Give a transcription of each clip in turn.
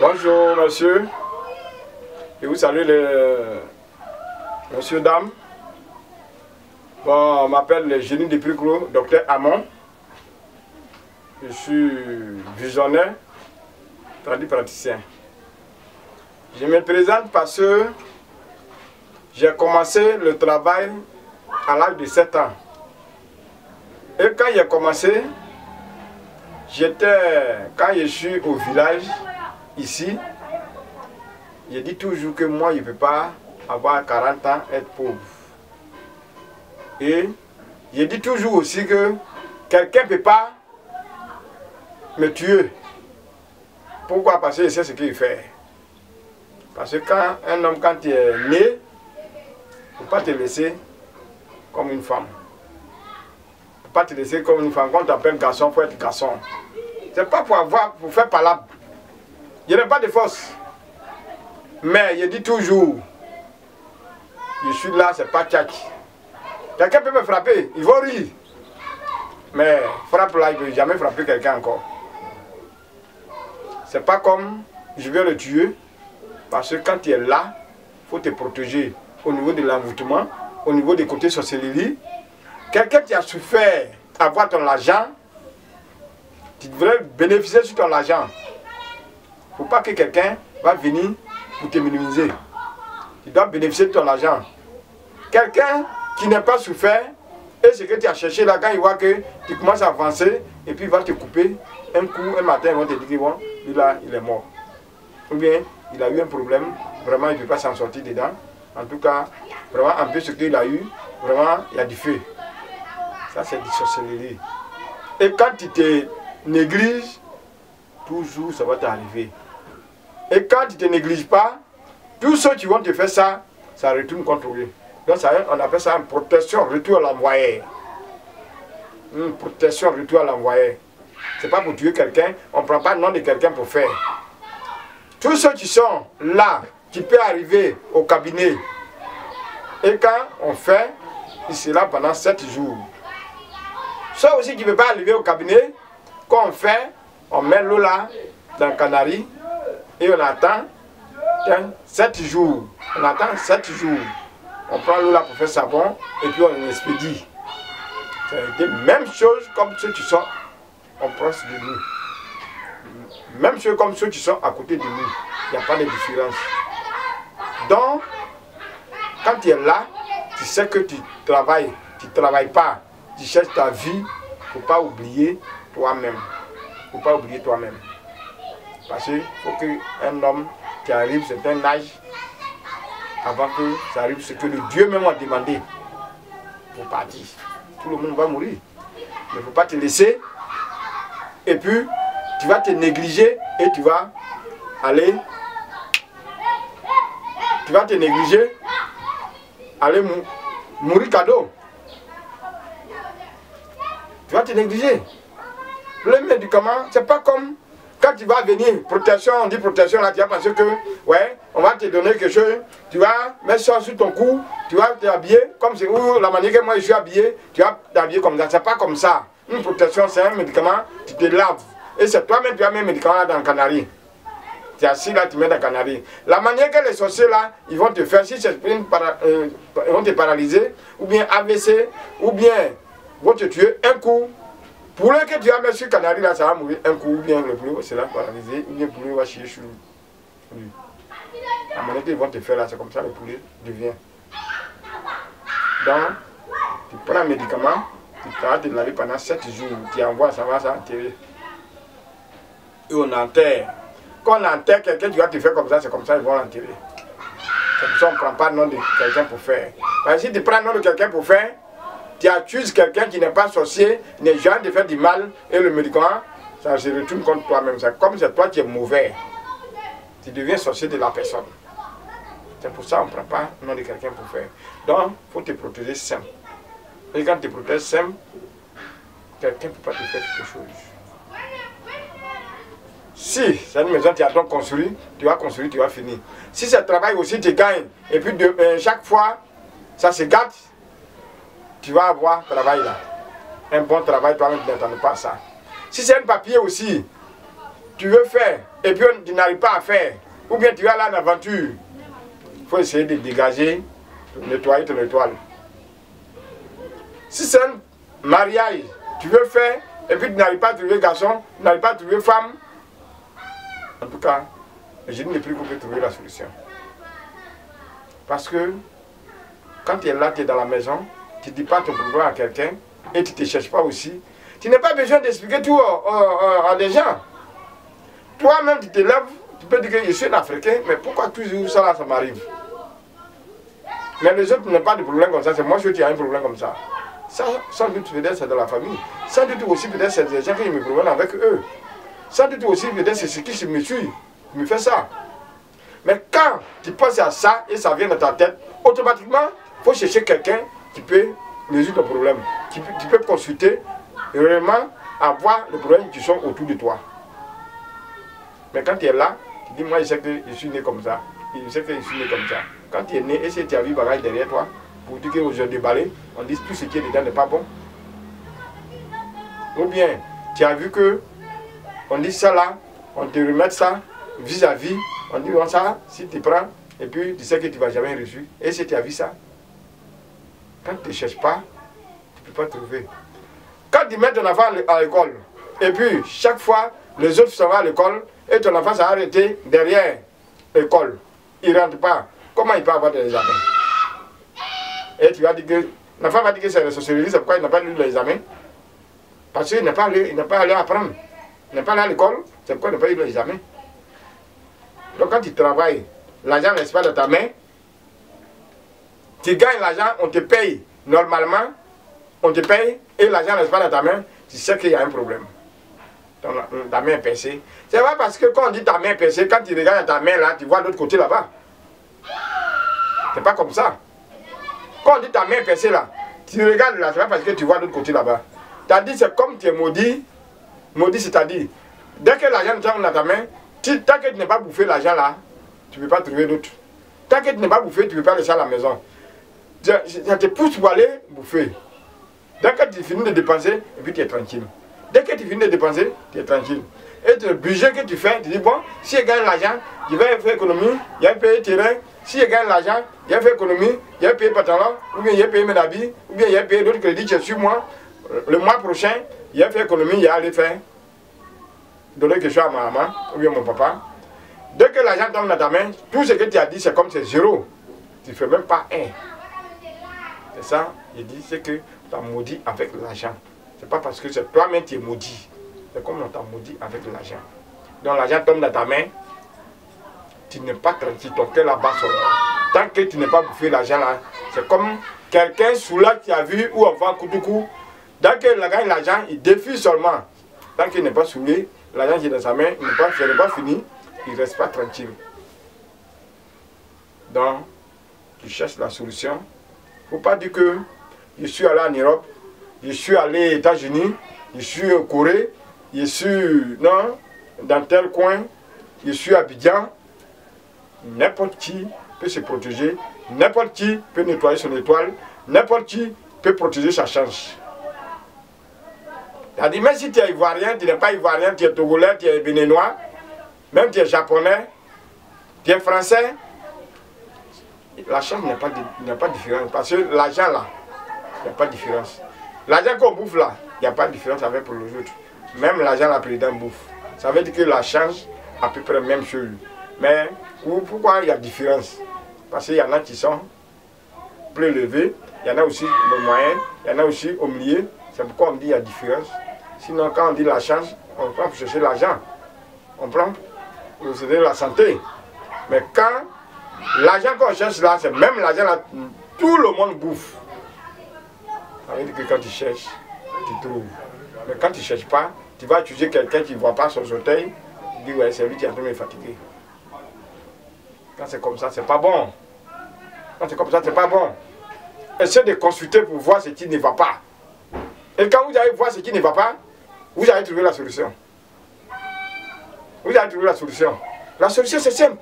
Bonjour monsieur, je vous salue les monsieur, dame. Bon, on m'appelle le génie du plus gros, docteur Amon. Je suis visionnaire, praticien. Je me présente parce que j'ai commencé le travail à l'âge de 7 ans. Et quand j'ai commencé, quand je suis au village, ici, je dis toujours que moi, je ne peux pas avoir 40 ans et être pauvre. Et je dis toujours aussi que quelqu'un ne peut pas me tuer. Pourquoi? Parce que je sais ce qu'il fait. Parce que quand un homme, quand il est né, il ne faut pas te laisser comme une femme. Il ne faut pas te laisser comme une femme. Quand on t'appelle garçon, il faut être garçon. Ce n'est pas pour faire palabre. Je n'ai pas de force. Mais je dis toujours, je suis là, c'est pas tchac. Quelqu'un peut me frapper, il va rire. Mais frappe là, il ne peut jamais frapper quelqu'un encore. C'est pas comme je vais le tuer. Parce que quand tu es là, il faut te protéger au niveau de l'envoûtement, au niveau des côtés sorcellerie. Quelqu'un qui a souffert avoir ton argent, tu devrais bénéficier sur ton argent. Il ne faut pas que quelqu'un va venir pour te minimiser. Tu dois bénéficier de ton argent. Quelqu'un qui n'a pas souffert, et ce que tu as cherché là, quand il voit que tu commences à avancer, et puis il va te couper un coup, un matin, ils vont te dire que bon, lui là, il est mort. Ou bien, il a eu un problème, vraiment il ne peut pas s'en sortir dedans. En tout cas, vraiment, en plus ce qu'il a eu, vraiment, il y a du feu. Ça, c'est du sorcellerie. Et quand tu te négliges, toujours ça va t'arriver. Et quand tu ne te négliges pas, tous ceux qui vont te faire ça, ça retourne contre eux. Donc ça, on appelle ça une protection retour à l'envoyé. Une protection retour à l'envoyé. Ce n'est pas pour tuer quelqu'un, on ne prend pas le nom de quelqu'un pour faire. Tous ceux qui sont là, qui peuvent arriver au cabinet, et quand on fait, il sera pendant 7 jours. Ceux aussi qui ne peuvent pas arriver au cabinet, quand on fait, on met l'eau là, dans le canari, et on attend 7 jours. On attend 7 jours. On prend l'eau là pour faire savon, et puis on expédie. C'est la même chose comme ceux qui sont en proche de nous. Même chose comme ceux qui sont à côté de nous. Il n'y a pas de différence. Donc, quand tu es là, tu sais que tu travailles. Tu ne travailles pas. Tu cherches ta vie. Il ne faut pas oublier toi-même. Il ne faut pas oublier toi-même. Parce qu'il faut qu'un homme qui arrive à un certain âge, avant que ça arrive, ce que le Dieu même a demandé pour partir. Tout le monde va mourir. Mais il ne faut pas te laisser. Et puis, tu vas te négliger et tu vas aller. Tu vas te négliger, aller mourir cadeau. Tu vas te négliger. Le médicament, c'est pas comme quand tu vas venir, protection, on dit protection là, tu vas penser que, ouais, on va te donner quelque chose, tu vas mettre ça sur ton cou, tu vas t'habiller, comme c'est où la manière que moi je suis habillé, tu vas t'habiller comme ça, c'est pas comme ça. Une protection, c'est un médicament, tu te laves. Et c'est toi-même, tu as mis un médicament là dans le canari. Tu es assis là, tu mets dans le canari. La manière que les sorciers là, ils vont te faire, si c'est ils vont te paralyser, ou bien AVC, ou bien vont te tuer un coup. Pour le que tu vas mettre sur le canari là, ça va mourir un coup, ou bien le poulet c'est là paralysé, ou bien le poulet va chier sur lui. La manière qu'ils vont te faire là, c'est comme ça le poulet devient. Donc, tu prends un médicament, tu vas te laver pendant 7 jours, tu envoies, ça va s'enterrer. Et on enterre. Quand on enterre quelqu'un, tu vas te faire comme ça, c'est comme ça, ils vont l'enterrer. C'est pour ça qu'on ne prend pas le nom de quelqu'un pour faire. Parce que si tu prends le nom de quelqu'un pour faire, tu accuses quelqu'un qui n'est pas sorcier, n'est jamais de faire du mal, et le médicament, ça se retourne contre toi-même. Comme c'est toi qui es mauvais, tu deviens sorcier de la personne. C'est pour ça qu'on ne prend pas le nom de quelqu'un pour faire. Donc, il faut te protéger simple. Et quand tu te protèges simple, quelqu'un ne peut pas te faire quelque chose. Si c'est une maison, tu as donc construit, tu vas construire, tu vas finir. Si c'est un travail aussi, tu gagnes. Et puis chaque fois, ça se gâte, tu vas avoir travail là. Un bon travail, toi-même, tu n'attends pas ça. Si c'est un papier aussi, tu veux faire et puis tu n'arrives pas à faire, ou bien tu es là en aventure, il faut essayer de dégager, de nettoyer ton étoile. Si c'est un mariage, tu veux faire et puis tu n'arrives pas à trouver garçon, tu n'arrives pas à trouver femme, en tout cas, je ne sais plus qu'on peut trouver la solution. Parce que quand tu es là, tu es dans la maison, tu ne dis pas ton problème à quelqu'un et tu ne te cherches pas aussi. Tu n'as pas besoin d'expliquer tout à des gens. Toi-même, tu te lèves, tu peux dire que je suis un Africain, mais pourquoi toujours ça là, ça m'arrive? Mais les autres n'ont pas de problème comme ça, c'est moi qui ai un problème comme ça. Ça, sans doute, peut-être c'est de la famille. Sans doute aussi, peut-être c'est des gens qui me promènent avec eux. Sans doute aussi, peut-être c'est ce qui me suit, qui me fait ça. Mais quand tu penses à ça et ça vient dans ta tête, automatiquement, il faut chercher quelqu'un qui peut résoudre ton problème. Tu peux consulter et réellement avoir les problèmes qui sont autour de toi. Mais quand tu es là, tu dis, moi je sais que je suis né comme ça. Je sais que je suis né comme ça. Quand tu es né et si tu as vu bagage derrière toi, pour dire que j'ai déballé, on dit tout ce qui est dedans n'est pas bon. Ou bien, tu as vu que on dit ça là, on te remet ça vis-à-vis, on dit bon, ça, si tu prends, et puis tu sais que tu ne vas jamais reçu. Et si tu as vu ça, quand tu ne cherches pas, tu ne peux pas trouver. Quand tu mets ton enfant à l'école, et puis chaque fois, les autres s'en vont à l'école, et ton enfant s'est arrêté derrière l'école, il ne rentre pas, comment il peut avoir des examens? Et tu vas dire que, l'enfant va dire que c'est le sociologie, c'est pourquoi il n'a pas lu l'examen? Parce qu'il n'a pas allé apprendre. Il n'a pas allé à l'école, c'est pourquoi il n'a pas eu l'examen. Donc quand tu travailles, l'argent ne reste pas dans ta main, tu gagnes l'argent, on te paye normalement, on te paye et l'argent ne reste pas dans ta main, tu sais qu'il y a un problème. Ta main est percée. C'est pas parce que quand on dit ta main est percée, quand tu regardes ta main là, tu vois de l'autre côté là-bas. C'est pas comme ça. Quand on dit ta main est percée là, tu regardes là, c'est pas parce que tu vois de l'autre côté là-bas. Tu as dit c'est comme tu es maudit. Maudit, c'est-à-dire, dès que l'argent tombe dans ta main, tant que tu n'as pas bouffé l'argent là, tu ne peux pas trouver d'autre. Tant que tu n'as pas bouffé, tu ne peux pas laisser à la maison. Ça te pousse pour aller bouffer. Dès que tu finis de dépenser, et puis tu es tranquille. Dès que tu finis de dépenser, tu es tranquille. Et le budget que tu fais, tu dis bon, si je gagne l'argent, je vais faire économie, je vais payer terrain. Si je gagne l'argent, je vais faire économie, je vais payer pantalon, ou bien je vais payer mes habits, ou bien je vais payer d'autres crédits que sur moi. Le mois prochain, il a fait économie, il a allé faire, donner quelque chose à ma maman ou bien mon papa. Dès que l'argent tombe dans ta main, tout ce que tu as dit, c'est comme c'est zéro. Tu ne fais même pas un. C'est ça, il dit, c'est que tu as maudit avec l'argent. Ce n'est pas parce que c'est toi-même qui es maudit. C'est comme on t'a maudit avec l'argent. Donc l'argent tombe dans ta main, tu n'es pas tranquille, ton cœur là-bas seulement. Tant que tu n'es pas bouffé l'argent là, c'est comme quelqu'un sous là qui a vu où on va coup de coup. Dès qu'il gagne l'argent, il défie seulement. Tant qu'il n'est pas saoulé, l'argent qui est dans sa main, ce n'est pas fini, il ne reste pas tranquille. Donc, tu cherches la solution. Il ne faut pas dire que je suis allé en Europe, je suis allé aux États-Unis, je suis en Corée, je suis dans tel coin, je suis à Abidjan. N'importe qui peut se protéger, n'importe qui peut nettoyer son étoile, n'importe qui peut protéger sa chance. C'est-à-dire, même si tu es ivoirien, tu n'es pas ivoirien, tu es togolais, tu es béninois, même tu es japonais, tu es français, la chance n'a pas de différence. Parce que l'argent là, il n'y a pas de différence. L'argent qu'on bouffe là, il n'y a pas de différence avec pour les autres. Même l'argent la président bouffe. Ça veut dire que la chance, à peu près la même chose. Mais pourquoi il y a différence? Parce qu'il y en a qui sont plus élevés, il y en a aussi au moyen, il y en a aussi au milieu. C'est pourquoi on dit qu'il y a différence. Sinon, quand on dit la chance, on prend pour chercher l'argent. On prend pour chercher la santé. Mais quand l'argent qu'on cherche là, c'est même l'argent là, tout le monde bouffe. Ça veut dire que quand tu cherches, tu trouves. Mais quand tu ne cherches pas, tu vas accuser quelqu'un qui ne voit pas son fauteuil, tu dis ouais, c'est lui qui est en train de me fatiguer. Quand c'est comme ça, c'est pas bon. Quand c'est comme ça, c'est pas bon. Essayez de consulter pour voir ce qui ne va pas. Et quand vous allez voir ce qui ne va pas, vous allez trouver la solution. Vous allez trouver la solution. La solution, c'est simple.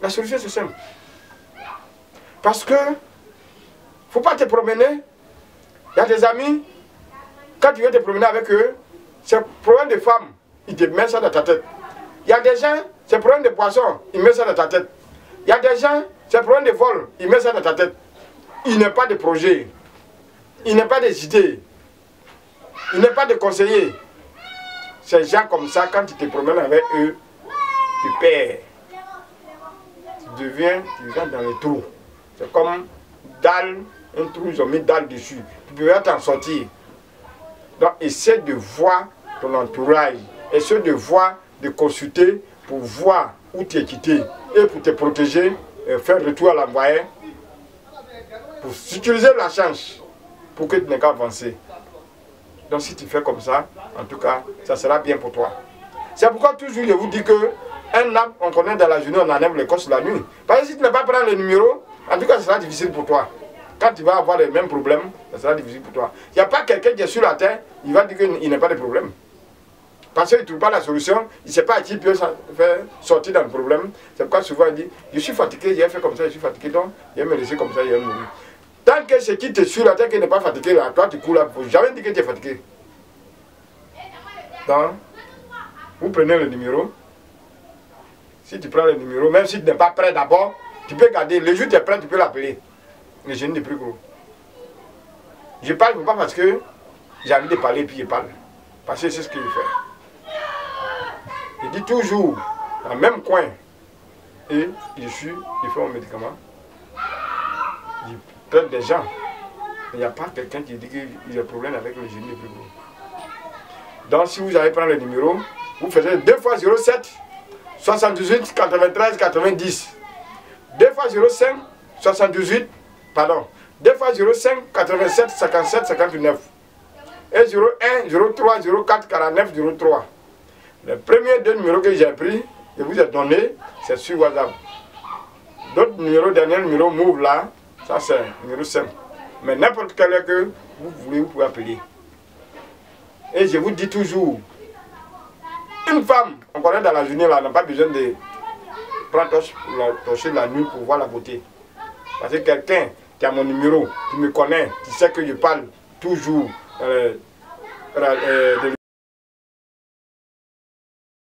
La solution, c'est simple. Parce que, il ne faut pas te promener. Il y a des amis, quand tu veux te promener avec eux, c'est un problème de femmes. il te met ça dans ta tête. Il y a des gens, c'est problème de poisson, il met ça dans ta tête. Il y a des gens, c'est problème de vol, il met ça dans ta tête. Il n'est pas de projet, il n'est pas des idées, il n'est pas de conseiller. Ces gens comme ça, quand tu te promènes avec eux, tu perds. Tu vas dans les trous. C'est comme dalle, un trou, ils ont mis dalle dessus. Tu peux pas t'en sortir. Donc, essaie de voir ton entourage. Essaie de voir, de consulter pour voir où tu es quitté et pour te protéger, faire retour à l'envoyé, pour utiliser la chance pour que tu n'aies qu'à avancer. Donc, si tu fais comme ça, en tout cas, ça sera bien pour toi. C'est pourquoi toujours je vous dis que un arbre, on connaît dans la journée, on enlève l'écorce la nuit. Parce que si tu n'as pas prendre le numéro, en tout cas, ça sera difficile pour toi. Quand tu vas avoir les mêmes problèmes, ça sera difficile pour toi. Il n'y a pas quelqu'un qui est sur la terre, il va dire qu'il n'a pas de problème. Parce qu'il ne trouve pas la solution, il ne sait pas à qui il peut faire sortir dans le problème. C'est pourquoi souvent il dit, je suis fatigué, j'ai fait comme ça, je suis fatigué, donc je vais me laisser comme ça, je vais mourir. Tant que ce qui te sur la terre qui n'est pas fatigué, là, toi tu cours là, il ne faut jamais dire que tu es fatigué. Donc, vous prenez le numéro. Si tu prends le numéro, même si tu n'es pas prêt d'abord, tu peux garder. Le jour où tu es prêt, tu peux l'appeler. Le génie n'est plus gros. Je parle pas parce que j'ai envie de parler puis je parle. Parce que c'est ce qu'il fait. Il dit toujours, dans le même coin, et je fais mon médicament. Je traite des gens. Mais il n'y a pas quelqu'un qui dit qu'il y a un problème avec le génie n'est plus gros. Donc si vous allez prendre le numéro, vous faites 2 fois 07 78 93 90. 2 fois 05 78, pardon, 2 fois 05 87 57 59. Et 01 03 04 49 03. Les premiers 2 numéros que j'ai pris, je vous ai donné, c'est sur WhatsApp. D'autres numéros, dernier numéro Move là, ça c'est un numéro simple. Mais n'importe quel heure que vous voulez, vous pouvez appeler. Et je vous dis toujours, une femme, on connaît dans la journée là, n'a pas besoin de prendre torcher la nuit pour voir la beauté. Parce que quelqu'un qui a mon numéro, qui me connaît, qui sait que je parle toujours de